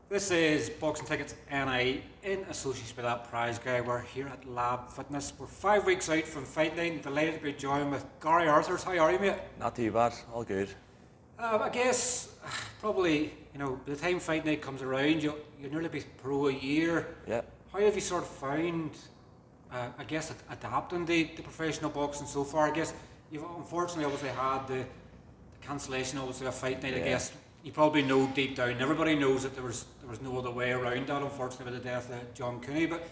This is Boxing Tickets NI in association with that prize guy. We're here at Lab Fitness. We're 5 weeks out from Fight Night. Delighted to be joined with Gary Arthurs. How are you, mate? Not too bad, all good. I guess probably, by the time Fight Night comes around, you'll nearly be pro a year. Yeah. How have you sort of found, adapting the professional boxing so far? I guess you've unfortunately obviously had the cancellation obviously of Fight Night. I guess you probably know deep down, everybody knows that there was no other way around that, unfortunately, with the death of John Cooney. But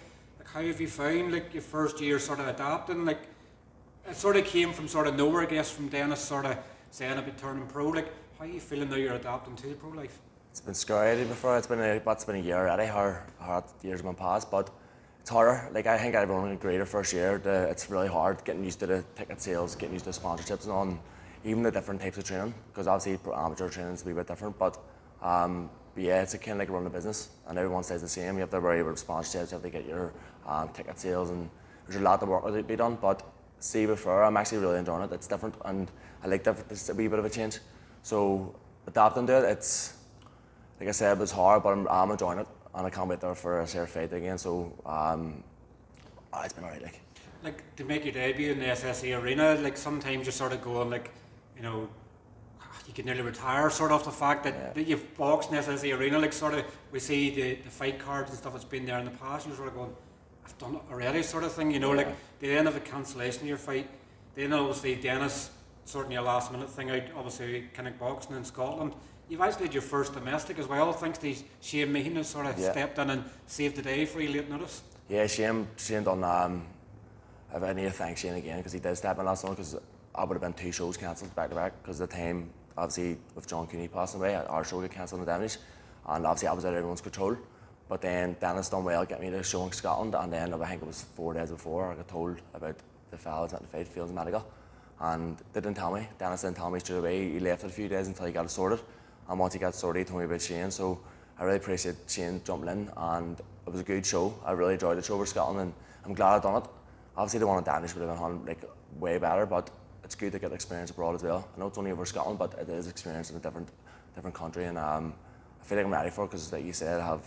how have you found your first year sort of adapting? It sort of came from sort of nowhere, I guess, from Dennis sort of saying about turning pro. How are you feeling now you're adapting to the pro life? It's been scary before. It's been a year already. How hard the years have been past, but it's harder. I think everyone agreed the first year. It's really hard getting used to the ticket sales, getting used to the sponsorships and on, even the different types of training. Because obviously amateur training is a wee bit different, but yeah, it's kind of like running a business, and everyone says the same. You have to worry about sponsorships, you have to get your ticket sales, and there's a lot of work to be done. But see, before I'm actually really enjoying it. It's different, and I like different. It's a wee bit of a change. So adapting to it, it's like I said, it's hard, but I'm enjoying it, and I can't wait there for a share fight again. So it's been alright. To make your debut in the SSE arena, sometimes you're sort of going you could nearly retire sort of the fact that you've boxed in the SSE arena, sort of we see the fight cards and stuff that's been there in the past, you're sort of going, I've done it already sort of thing, the end of the cancellation of your fight, then obviously Dennis sorting your last minute thing out, obviously Kinnick Boxing in Scotland. You've actually had your first domestic as well, thanks to Shane Meehan, who sort of stepped in and saved the day for you late notice. Yeah, Shane done I need to thank Shane again, because he did step in last night, because I would have been 2 shows cancelled back to back, because the time obviously with John Cooney passing away, our show got cancelled in damage, and obviously I was out of everyone's control. But then Dennis done well, get me to a show in Scotland, and then I think it was 4 days before I got told about the fellas at the fight, Fields Medical, and they didn't tell me. Dennis didn't tell me straight away. He left it a few days until he got it sorted, and once he got it sorted, he told me about Shane. So I really appreciate Shane jumping in, and it was a good show. I really enjoyed the show for Scotland, and I'm glad I done it. Obviously the one in Danish would have been way better, but it's good to get experience abroad as well. I know it's only over Scotland, but it is experience in a different country, and I feel like I'm ready for it, because like you said, I have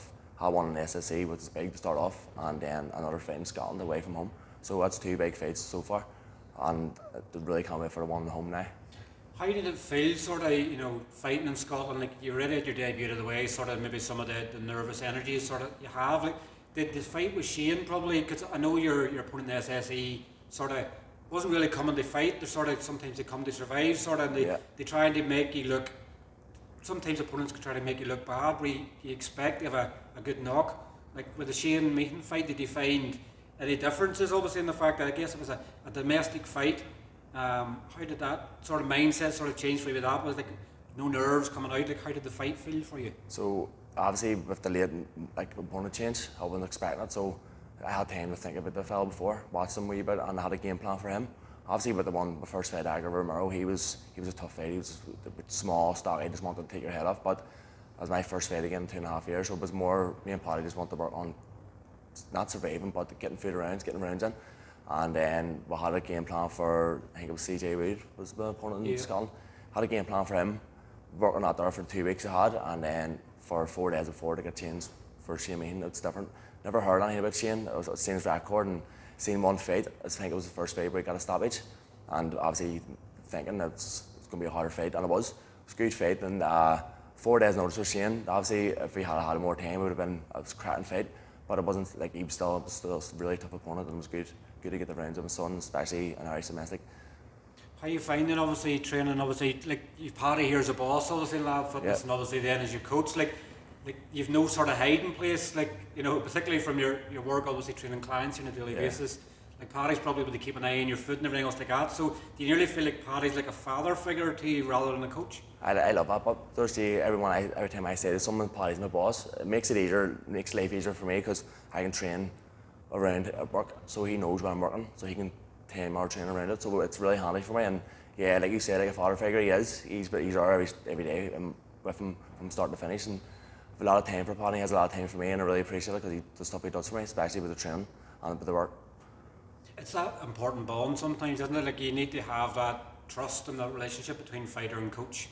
one in the SSE, which is big to start off, and then another fight in Scotland away from home. So that's 2 big fights so far, and I really can't wait for the one at home now. How did it feel, sort of, fighting in Scotland? You already had your debut out of the way, sort of maybe some of the nervous energy sort of you have. Did the fight with Shane probably, because I know your opponent in the SSE sort of wasn't really coming to fight. They're sort of, sometimes they come to survive, sort of, and they try to make you look, sometimes opponents can try to make you look bad, where you expect to have a good knock. With the Shane Meehan fight, did you find any differences, obviously, in the fact that I guess it was a domestic fight? How did that sort of mindset sort of change for you with that? Was no nerves coming out? How did the fight feel for you? So obviously with the late opponent change, I wasn't expecting it, so I had time to think about the fella before, watch him a wee bit, and I had a game plan for him. Obviously with the first fight, Edgar Romero, he was a tough fight. He was a bit small, stocky, just wanted to take your head off. But it was my first fight again in 2.5 years, so it was more, me and Paddy just wanted to work on not surviving, but getting food rounds, getting rounds in. And then we had a game plan for, I think it was CJ Reid was the opponent in Scotland. Had a game plan for him, working out there for 2 weeks I had, and then for 4 days before to get changed for Shane Meehan. It's different. Never heard anything about Shane. It was seen his record and seen one fight. I think it was the first fight where he got a stoppage, and obviously thinking that it's going to be a harder fight, and it was. It was a good fight, and 4 days notice for Shane. Obviously, if we had more time, it would have been a cracking fight, but it wasn't. He was still a really tough opponent, and it was good to get the rounds of his son, especially an Irish domestic. How are you finding, obviously, training, obviously, you've Paddy here as a boss, obviously, in Lab Fitness, and obviously then as your coach, you've no sort of hiding place, particularly from your work, obviously, training clients on a daily basis. Paddy's probably able to keep an eye on your foot and everything else like that, so do you nearly feel like Paddy's like a father figure to you rather than a coach? I love that, but Thursday, every time I say to someone, Paddy's my boss, it makes it easier, makes life easier for me, because I can train around at work, so he knows when I'm working, so he can time our training around it, so it's really handy for me. And yeah, like you said, like a father figure, he is. He's there every day with him from start to finish, and I have a lot of time for Paddy. He has a lot of time for me, and I really appreciate it, because the stuff he does for me, especially with the training and with the work. It's that important bond sometimes, isn't it? You need to have that trust and that relationship between fighter and coach.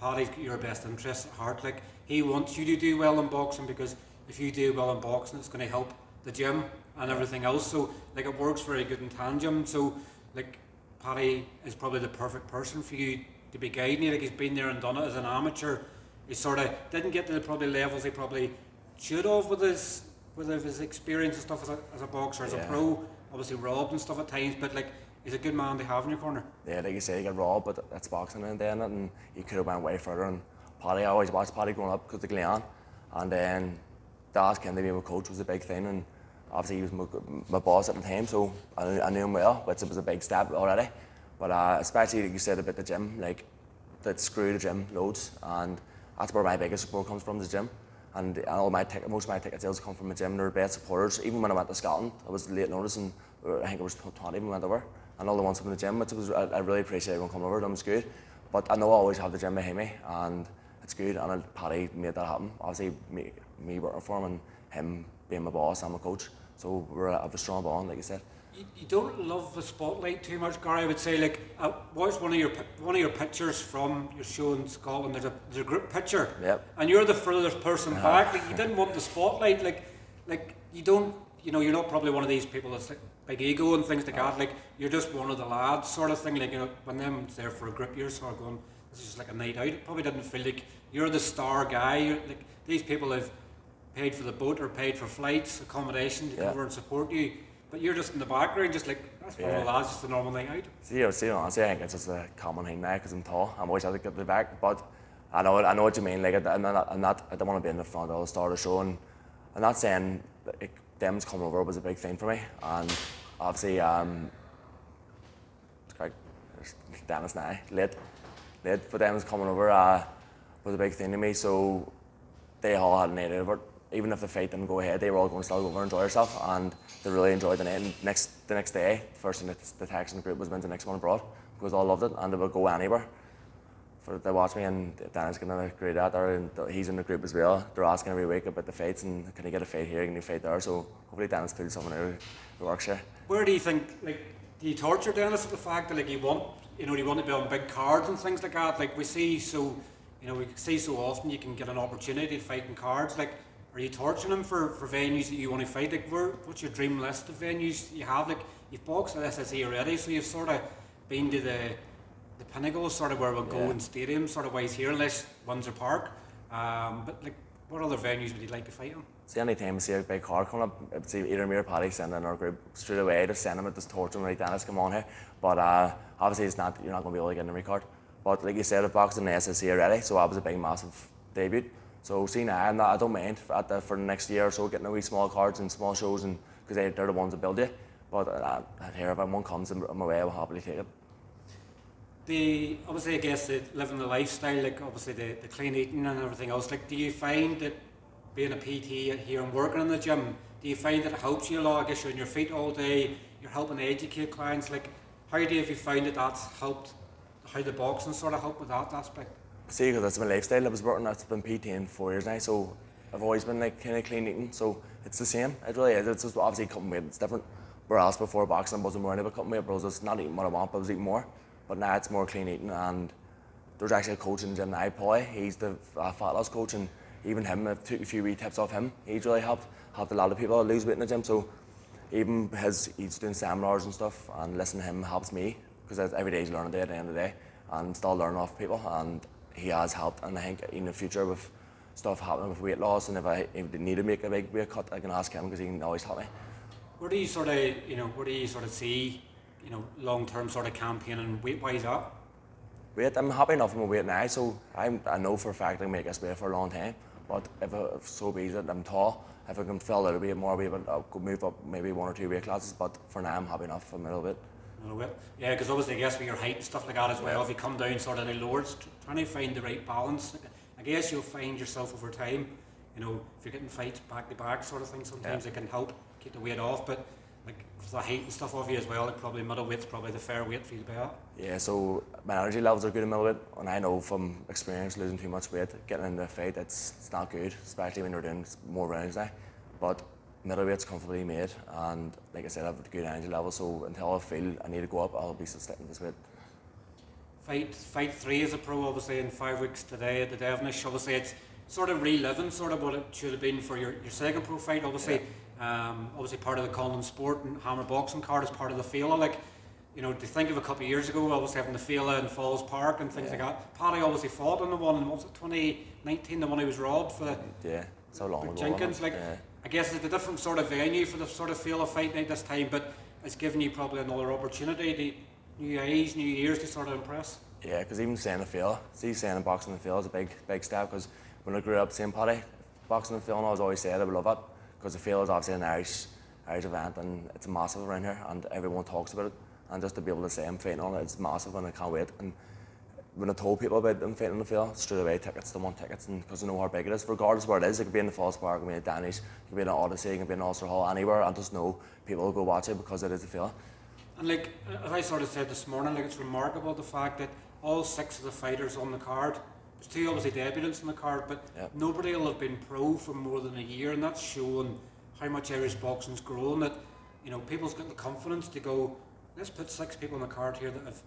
Paddy's got your best interests at heart. Like, he wants you to do well in boxing, because if you do well in boxing, it's going to help the gym and everything else. So, like, it works very good in tandem. So, like, Paddy is probably the perfect person for you to be guiding you. Like, he's been there and done it as an amateur. He sort of didn't get to the probably levels he probably should have with his experience and stuff as a boxer, as a pro. Obviously robbed and stuff at times, but like, he's a good man to have in your corner. Yeah, like you say, he got robbed, but that's boxing and then and he could have went way further. And Paddy, I always watched Paddy growing up because of Gleon, and then to ask him to be my coach was a big thing. And obviously he was my boss at the time, so I knew him well, which was a big step already. But especially like you said about the gym, like that screw the gym loads, and that's where my biggest support comes from, the gym. And all most of my ticket sales come from the gym. They're best supporters. Even when I went to Scotland, I was late notice, and I think it was 20 when we went over, and all the ones from the gym, which was I really appreciate everyone coming over. That was good. But I know I always have the gym behind me, and it's good. And Paddy made that happen. Obviously, me working for him and him being my boss and my coach. So we have a strong bond, like you said. You don't love the spotlight too much, Gary. I would say, like, I watched one of your pictures from your show in Scotland. There's a group picture, and you're the furthest person back. Like, you didn't want the spotlight. Like you don't, you're not probably one of these people that's like big ego and things like that. Like, you're just one of the lads, sort of thing. Like, when them's there for a group, you're sort of going, this is just like a night out. It probably didn't feel like you're the star guy. Like, these people have paid for the boat or paid for flights, accommodation to cover and support you. But you're just in the background, just like, that's one of the lads, just a normal night out. See, honestly, I think it's just a common thing now because I'm tall. I'm always out to get the back, but I know what you mean. Like, I don't want to be in the front of the start of the show, and I'm not saying like, them's coming over was a big thing for me. And obviously, there's Dennis now, late, but them's coming over was a big thing to me. So they all had a night over. Even if the fight didn't go ahead, they were all going to still go over and enjoy themselves, and they really enjoyed the night. And the next day, first thing the text in the group was when's the next one abroad, because they all loved it, and they would go anywhere to watch me. And Danny's getting a great at there, and he's in the group as well. They're asking every week about the fights, and can he get a fight here, can he fight there? So hopefully Dennis feels something out who works here. Where do you think, like, do you torture Dennis with the fact that, like, you want to be on big cards and things like that? Like, we see so often you can get an opportunity to fight in cards. Like, are you torturing him for venues that you want to fight? Like, what's your dream list of venues you have? Like, you've boxed at SSE already, so you've sort of been to the pinnacle, sort of where we'll go in stadiums, sort of wise here, unless Windsor Park. But like, what other venues would you like to fight in? See, any time I see a big card coming up, I'd see either me or Paddy send in our group straight away to send him at this torture, like, Dennis, come on here. But obviously you're not going to be able to get in every card. But like you said, I've boxed in the SSE already, so that was a big, massive debut. So see now, I don't mind for the next year or so getting a wee small cards and small shows, and because they're the ones that build you. But here, if one comes in my way, I will happily take it. Obviously, I guess living the lifestyle, like obviously the clean eating and everything else. Like, do you find that being a PT here and working in the gym, do you find that it helps you a lot? I guess you're on your feet all day, you're helping educate clients. Like, how have you found that that's helped? How the boxing sort of helped with that aspect? See, because that's my lifestyle. I was working, I've been PTing 4 years now, so I've always been like kind of clean eating. So it's the same. It really is. It's just obviously cutting weight. It's different. Whereas before boxing, I wasn't worrying about cutting weight, but I was just not eating what I want, but I was eating more. But now it's more clean eating, and there's actually a coach in the gym now, Paulie. He's the fat loss coach, and even him, I took a few wee tips off him. He's really helped a lot of people lose weight in the gym. So even he's doing seminars and stuff, and listening to him helps me, because every day he's learning day at the end of the day, and still learning off people. And he has helped, and I think in the future with stuff happening with weight loss, and if I need to make a big weight cut, I can ask him because he can always help me. Where do you sort of see, long-term sort of campaigning weight-wise at? Weight, I'm happy enough with my weight now, so I know for a fact I can make this weight for a long time. But if so be that I'm tall, if I can fill out a bit more weight, I'll move up maybe 1 or 2 weight classes. But for now, I'm happy enough for a little bit. Yeah, because obviously I guess with your height and stuff like that as well, if you come down sort of in the lowers, trying to find the right balance. I guess you'll find yourself over time, if you're getting fights back to back sort of thing, sometimes it can help keep the weight off. But like for the height and stuff of you as well, like probably middleweight's probably the fair weight for you to be at. Yeah, so my energy levels are good in middleweight, and I know from experience losing too much weight, getting into a fight, it's not good, especially when you're doing more rounds now. But middleweight's comfortably made, and like I said, I have a good energy level, so until I feel I need to go up, I'll be sticking this weight. fight 3 as a pro, obviously in 5 weeks today at the Devonish. Obviously, it's sort of reliving sort of what it should have been for your second pro fight. Obviously, obviously part of the Colin Sport and Hammer Boxing card as part of the Fela. Like, you know, to think of a couple of years ago, obviously having the Fela in Falls Park and things like that. Paddy obviously fought in the one, and was it 2019, the one he was robbed for the so long ago. Jenkins. Like, I guess it's a different sort of venue for the sort of Fela fight night this time, but it's given you probably another opportunity to new eyes, new ears to sort of impress. Yeah, because even saying the Fela, saying boxing the Fela is a big step. Because when I grew up seeing Paddy boxing the Fela, I was always said I would love it, because the Fela is obviously an Irish event, and it's massive around here, and everyone talks about it. And just to be able to say I'm fighting on it, it's massive, and I can't wait. And when I told people about them fighting on the Fela, straight away tickets, they want tickets, and because I know how big it is, regardless of where it is. It could be in the Falls Park, it could be in Danish, it could be in Odyssey, it could be in Ulster Hall, anywhere. I just know people will go watch it because it is the Fela. And like, as I sort of said this morning, like, it's remarkable the fact that all 6 of the fighters on the card, there's 2 obviously debutants on the card, but nobody will have been pro for more than a year, and that's showing how much Irish boxing's grown. That, you know, people's got the confidence to go, let's put 6 people on the card here that have,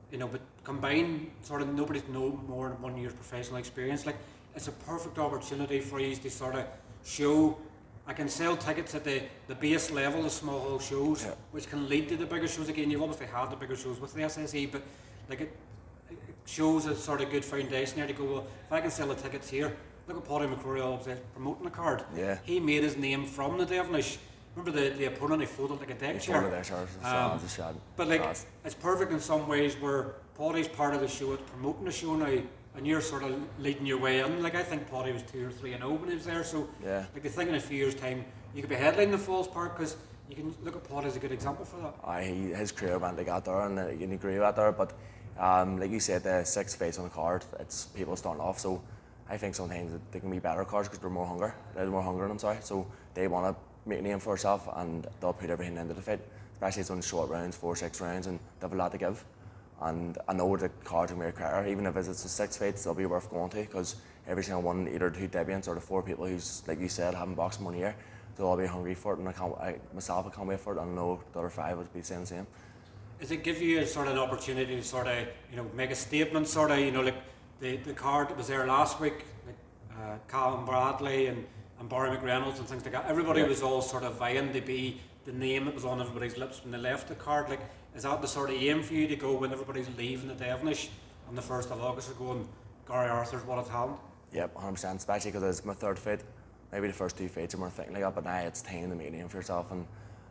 you know, but combined sort of nobody's no more than 1 year's professional experience. Like, it's a perfect opportunity for you to sort of show. I can sell tickets at the base level of small hall shows, which can lead to the bigger shows. Again, you've obviously had the bigger shows with the SSE, but like it shows a sort of good foundation there to go, well, if I can sell the tickets here, look at Paddy McCrory obviously promoting the card. Yeah. He made his name from the Devonish. Remember the opponent, he folded like a deck chair. But like, it's perfect in some ways where Paddy's part of the show, it's promoting the show now, and you're sort of leading your way in. Like, I think Paddy was 2 or 3-0 when he was there, so like, I think in a few years' time you could be headlining the Falls Park, because you can look at Paddy as a good example for that. His career went to get there, and you can agree with that there. But like you said, the 6 fights on the card, it's people starting off. So I think sometimes they can be better cards because they're more hunger. There's more hunger in them, sorry. So they want to make a name for themselves, and they'll put everything into the fight. Especially it's only short rounds, 4-6 rounds, and they have a lot to give. And I know the cards are very creditor, even if it's the 6 fights, they'll be worth going to, because every single one, either 2 debutants or the 4 people who's, like you said, haven't boxed 1 year, they'll all be hungry for it, and I can't wait for it, and I know the other 5 would be saying the same. Does it give you a sort of an opportunity to sort of, you know, make a statement, sort of, you know, like the card that was there last week, like Callum Bradley and Barry McReynolds and things like that, everybody was all sort of vying to be the name that was on everybody's lips when they left the card. Like, is that the sort of aim for you to go when everybody's leaving the Devonish on the 1st of August, or going, Gary Arthur's what a talent? Yep, 100%, especially because it's my 3rd fight. Maybe the first 2 fights you weren't thinking like that, but now it's time to make a name for yourself, and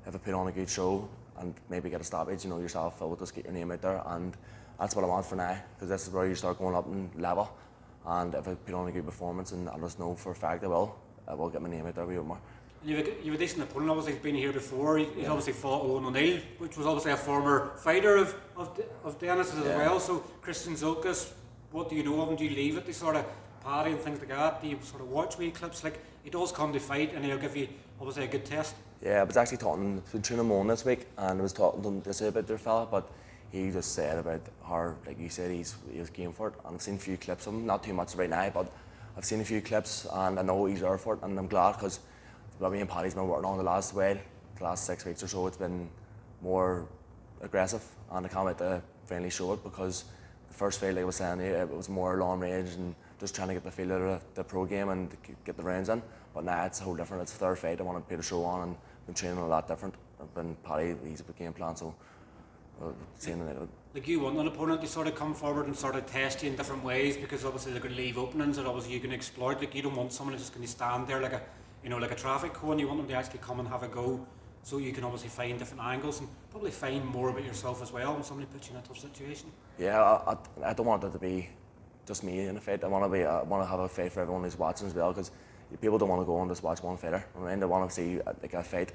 if I put on a good show and maybe get a stoppage, you know yourself, I will just get your name out there, and that's what I want for now, because this is where you start going up in level, and if I put on a good performance, and I just know for a fact I will get my name out there a bit more. You've a decent opponent, obviously. He's been here before. He's obviously fought Owen O'Neill, which was obviously a former fighter of Dennis's as well. So Christian Zolkas, what do you know of him? Do you leave it to sort of Paddy and things like that? Do you sort of watch wee clips? Like, he does come to fight, and he'll give you obviously a good test. Yeah, I was actually talking to Tuna Moan this week, and I was talking to him to say about their fella, but he just said about how, like you said, he was game for it, and I've seen a few clips of him, not too much right now, but I've seen a few clips, and I know he's there for it, and I'm glad, because what me and Paddy's been working on the last 6 weeks or so, it's been more aggressive, and I can't wait to finally show it, because the first fight, like I was saying, it was more long range and just trying to get the feel of the pro game and get the rounds in. But now it's a whole different. It's the 3rd fight. I want to put a show on, and been training a lot different. I've been Paddy, he's a game plan, so seeing it. Like, you want an opponent to sort of come forward and sort of test you in different ways, because obviously they're going to leave openings that obviously you can exploit. Like, you don't want someone who's just going to stand there like a, you know, like a traffic cone. You want them to actually come and have a go, so you can obviously find different angles and probably find more about yourself as well when somebody puts you in a tough situation. Yeah, I don't want it to be just me in a fight. I want to have a fight for everyone who's watching as well, because people don't want to go and just watch one fighter. I mean, they want to see like a fight,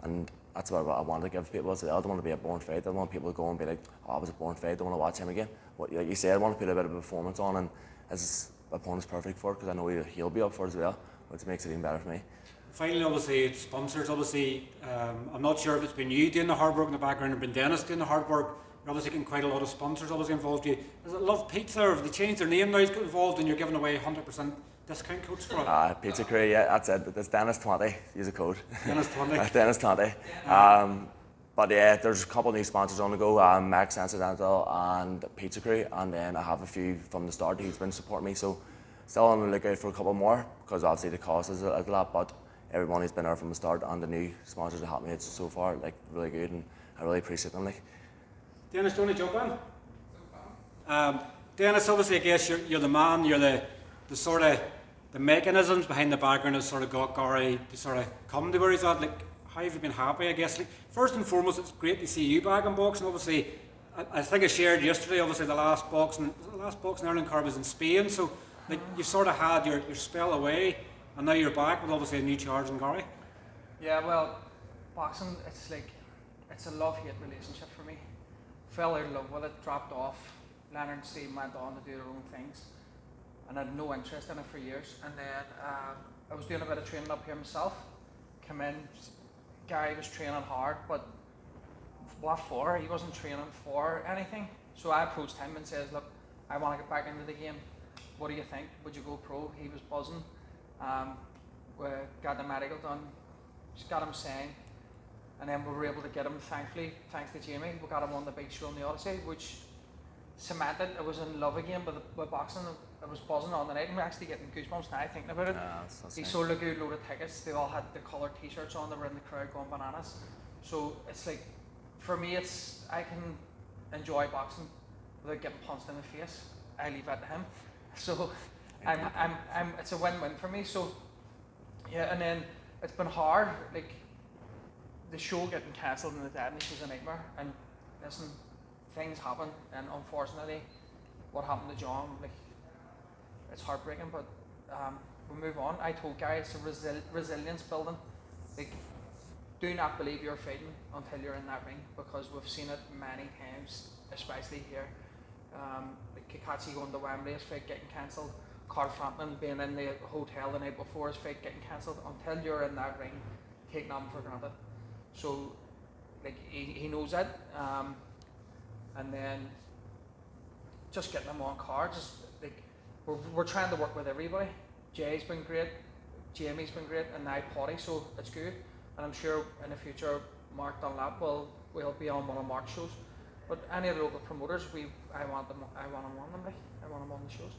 and that's what I want to give people as well. I don't want to be a boring fight. I want people to go and be like, oh, it was a boring fight, I don't want to watch him again. Like you said, I want to put a bit of a performance on, and his opponent's perfect for it, because I know he'll be up for it as well, which makes it even better for me. Finally, obviously, sponsors, obviously, I'm not sure if it's been you doing the hard work in the background or been Dennis doing the hard work. You're obviously getting quite a lot of sponsors obviously involved. Is it Love Pizza, or have they changed their name now? He's got involved and you're giving away 100% discount codes for it? Pizza Crew, yeah, that's it. It's Dennis 20, use a code. Dennis 20. Dennis 20. But yeah, there's a couple of new sponsors on the go, Max Incidental and Pizza Crew, and then I have a few from the start who's been supporting me. So still on the lookout for a couple more, because obviously the cost is a lot, but everyone who's been there from the start and the new sponsors that helped me so far, like really good, and I really appreciate them. Like. Dennis, do you want to jump in? Dennis, obviously, I guess you're the man. You're the sort of the mechanisms behind the background that sort of got Gary to sort of come to where he's at. Like, how have you been happy? I guess, like, first and foremost, it's great to see you back in boxing. Obviously, I think I shared yesterday. Obviously, the last boxing Ireland card was in Spain. So, like, you sort of had your spell away, and now you're back with obviously a new charge in Gary. Yeah, well, boxing, it's a love-hate relationship for me. Fell out of love with it, dropped off. Leonard and Steve went on to do their own things, and I had no interest in it for years. And then I was doing a bit of training up here myself. Come in, Gary was training hard, but what for? He wasn't training for anything. So I approached him and says, look, I want to get back into the game. What do you think? Would you go pro? He was buzzing. We got the medical done, just got him signed, and then we were able to get him, thankfully, thanks to Jamie, we got him on the big show in the Odyssey, which cemented. I was in love again with boxing. I was buzzing on the night, and we're actually getting goosebumps now thinking about it. He sold a good load of tickets. They all had the coloured t-shirts on. They were in the crowd going bananas. So it's like, for me, I can enjoy boxing without getting punched in the face. I leave that to him. So it's a win-win for me. So yeah, and then it's been hard. Like, the show getting cancelled in the Deadness was a nightmare. And listen, things happen, and unfortunately, what happened to John, like, it's heartbreaking, but we move on. I told Gary it's a resilience building. Like, do not believe you're fighting until you're in that ring, because we've seen it many times, especially here. Like Kakachi going to Wembley, his fight getting cancelled. Carl Frampton being in the hotel the night before, his fight getting cancelled. Until you're in that ring, take nothing for granted. So, like, he knows that. And then just getting them on cards, like, we're trying to work with everybody. Jay's been great, Jamie's been great, and now Potty, so it's good. And I'm sure in the future Mark Dunlap will be on one of Mark's shows. But any of the local promoters, I want them on them, like, I want them on the shows.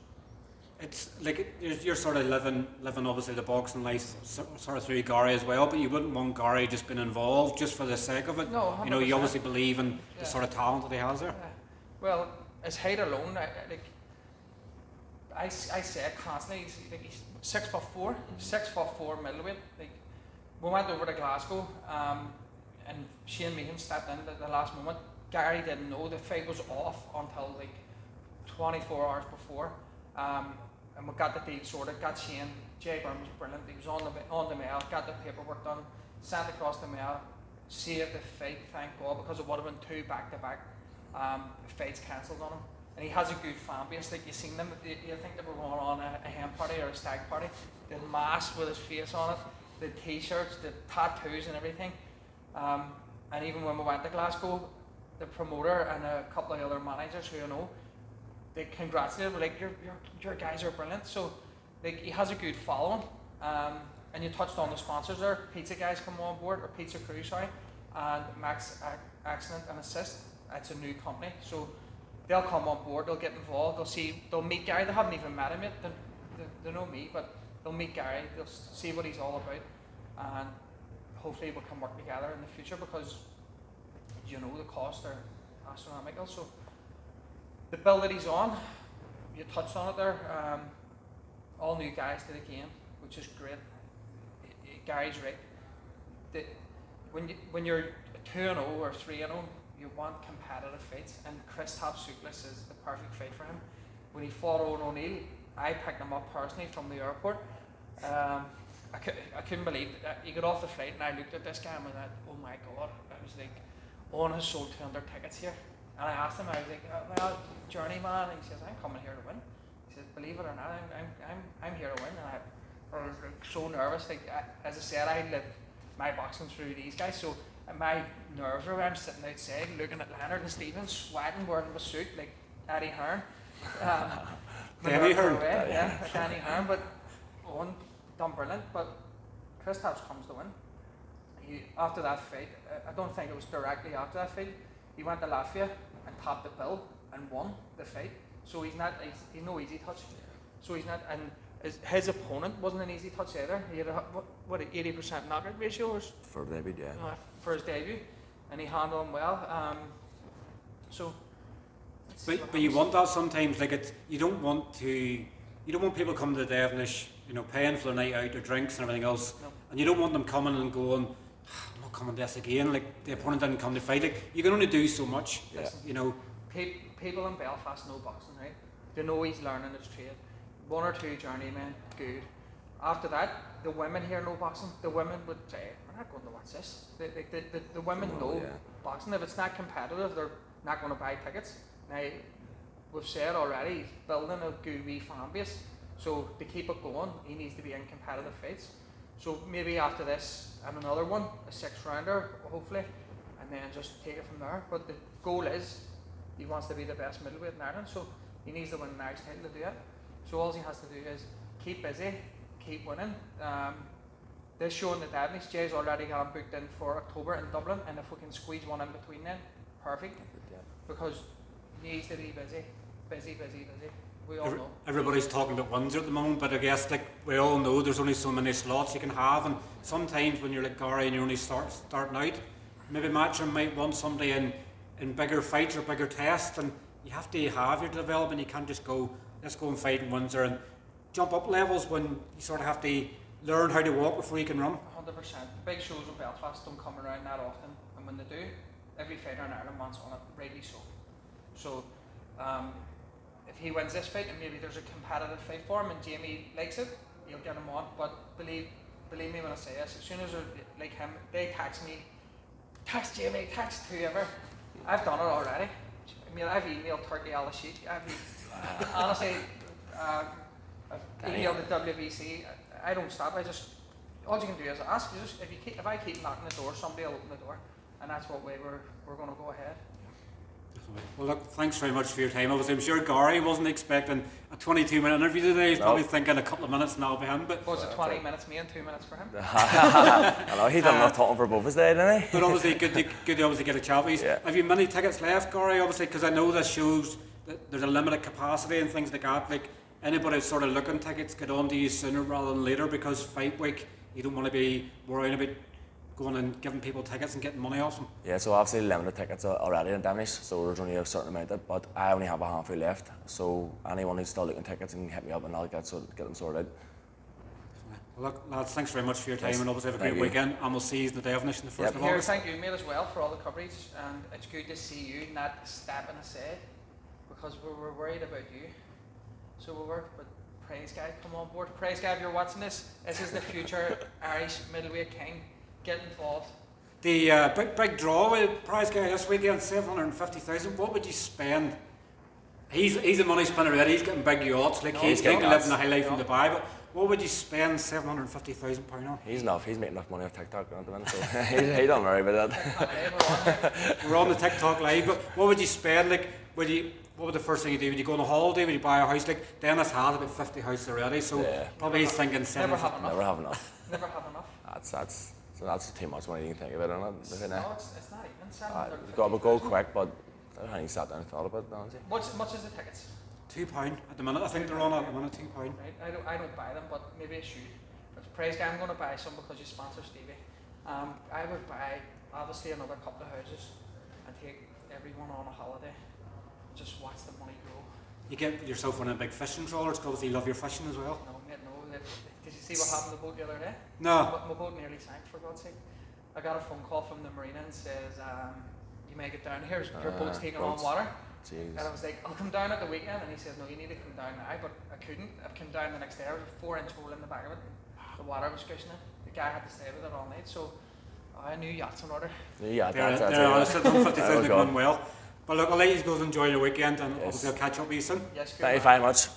It's like you're sort of living obviously the boxing life sort of through Gary as well, but you wouldn't want Gary just being involved just for the sake of it. No, 100%. You know, you obviously believe in the sort of talent that he has there. Yeah. Well, his height alone, I say it constantly. He's 6'4", 6'4" middleweight. Like, we went over to Glasgow, and Shane Meehan stepped in at the last moment. Gary didn't know the fight was off until like 24 hours before. And we got the deal sorted, got Shane. Jay Byrne was brilliant. He was on the mail, got the paperwork done, sent across the mail, saved the fight, thank God, because it would have been 2 back-to-back fights cancelled on him. And he has a good fan base. Like, you seen them, you think they were going on a hen party or a stag party. The mask with his face on it, the t-shirts, the tattoos and everything. And even when we went to Glasgow, the promoter and a couple of other managers who I know, they congratulated him, like, your guys are brilliant. So, like, he has a good following. And you touched on the sponsors there. Pizza guys come on board, or Pizza Crew, sorry, and Max Accident and Assist. It's a new company, so they'll come on board. They'll get involved. They'll meet Gary. They haven't even met him yet. They know me, but they'll meet Gary. They'll see what he's all about, and hopefully we can work together in the future, because you know the costs are astronomical. So the bill that he's on, you touched on it there. All new guys to the game, which is great. Gary's right. When you're 2-0 or 3-0, you want competitive fights, and Kristaps Souklis is the perfect fight for him. When he fought Owen O'Neill, I picked him up personally from the airport. I couldn't believe it. He got off the flight, and I looked at this guy and went, oh my God. I was like, Owen has sold 200 tickets here. And I asked him, I was like, well, journeyman, and he says, I'm coming here to win. He says, believe it or not, I'm here to win. And I was like so nervous. Like, as I said, I lived my boxing through these guys, so my nerves were, I'm sitting outside looking at Leonard and Stephen sweating, wearing my suit like Eddie Hearn. Danny Hearn. Yeah, Danny Hearn, but Owen done brilliant. But Kristaps comes to win. after that fight, I don't think it was directly after that fight, he went to Latvia and topped the bill and won the fight. So he's no easy touch. So he's not, and his opponent wasn't an easy touch either. He had what 80% knockout ratio or For David, yeah. for his debut, and he handled him well. So. But you want that sometimes, like you don't want people coming to Devonish, paying for the night out, their drinks and everything else, No. and you don't want them coming and going, I'm not coming to this again. Like the opponent didn't come to fight. Like you can only do so much. Yeah. People in Belfast know boxing, right? They know he's learning his trade. 1 or 2 journeymen, good. After that, the women here know boxing. The women would say, we're not going to watch this. The women know boxing. If it's not competitive, they're not going to buy tickets. Now, we've said already, he's building a good wee fan base. So to keep it going, he needs to be in competitive fights. So maybe after this and another one, a 6-rounder, hopefully, and then just take it from there. But the goal is, he wants to be the best middleweight in Ireland, so he needs to win the Irish title to do it. So all he has to do is keep busy, keep winning. This show in the Devonish, Jay's already got him booked in for October in Dublin, and if we can squeeze one in between then, perfect. Because he needs to be busy. We all know. Everybody's talking about Windsor at the moment, but I guess like we all know there's only so many slots you can have, and sometimes when you're like Gary and you're only starting out, maybe Matchroom might want somebody in bigger fights or bigger tests, and you have to have your development. You can't just go, let's go and fight in Windsor and jump up levels when you sort of have to learn how to walk before you can run. 100%. Big shows in Belfast don't come around that often, and when they do, every fighter in Ireland wants on it, rightly so. So, if he wins this fight and maybe there's a competitive fight for him and Jamie likes it, he'll get him on. But believe me when I say this, as soon as they're like him, they text me, text Jamie, text whoever. I've done it already. I mean, I've emailed Turkey Al Rashid. Honestly, I've emailed the WBC. I don't stop. All you can do is ask. If I keep knocking the door, somebody will open the door, and that's what way we're going to go ahead. Well, look, thanks very much for your time. Obviously, I'm sure Gary wasn't expecting a 22-minute interview today. He's probably thinking a couple of minutes and I'll be in. But was it 20 minutes me and 2 minutes for him? I know, he's done enough talking for both of us today, didn't he? But obviously, good to obviously get a chat with you. Yeah. Have you many tickets left, Gary? Obviously, because I know this shows that there's a limited capacity and things like that. Like anybody sort of looking tickets, get on to you sooner rather than later, because fight week, you don't want to be worrying about going and giving people tickets and getting money off them. Yeah, so obviously limited tickets are already in Devonish, so there's only a certain amount of, but I only have a handful left. So anyone who's still looking tickets can hit me up and I'll get them sorted. Well, look, lads, thanks very much for your time, Yes, and obviously have a thank great you. weekend, and we'll see you in the Devonish in the 1st of Here, August. thank you, mate, as well, for all the coverage, and it's good to see you not stepping aside, because we were worried about you. So we were, but Prize Guy, come on board. Prize Guy, if you're watching this is the future Irish middleweight king. Get involved. The big draw with Prize Guy this weekend, 750,000. What would you spend? He's a money spinner already. He's getting big yachts. Like he's living the high life in Dubai. But what would you spend £750,000 on? He's making enough money off TikTok at the minute, so he don't worry about that. We're on the TikTok live, but what would you spend? Like, what would the first thing you do? Would you go on a holiday? Would you buy a house? Like Dennis had about 50 houses already, so probably he's thinking Never have enough. Never have enough. Never have enough. That's too much money you can think about, isn't it? No, it's not even. We'll go quick, but I don't think he sat down and thought about it, honestly. Much is the tickets? £2 at the minute. I think they're on at the minute, £2. Right. I don't buy them, but maybe I should. But Prize Guy, I'm going to buy some because you sponsor Stevie. I would buy obviously another couple of houses and take everyone on a holiday. Just watch the money grow. You get yourself on a big fishing trawler because you love your fishing as well. No, mate, no. Did you see what happened to the boat the other day? No. My boat nearly sank, for God's sake. I got a phone call from the marina and says, you may get down here, your boat's taking on water. Jeez. And I was like, I'll come down at the weekend. And he says, no, you need to come down now. But I couldn't. I came down the next day. There was a 4-inch hole in the back of it. The water was gushing it. The guy had to stay with it all night. So I knew yachts in order. Yeah, that's it. 50,000 going well. But look, I'll let you go and enjoy your weekend, and obviously I'll catch up with you soon. Yes, good. Thank you very much.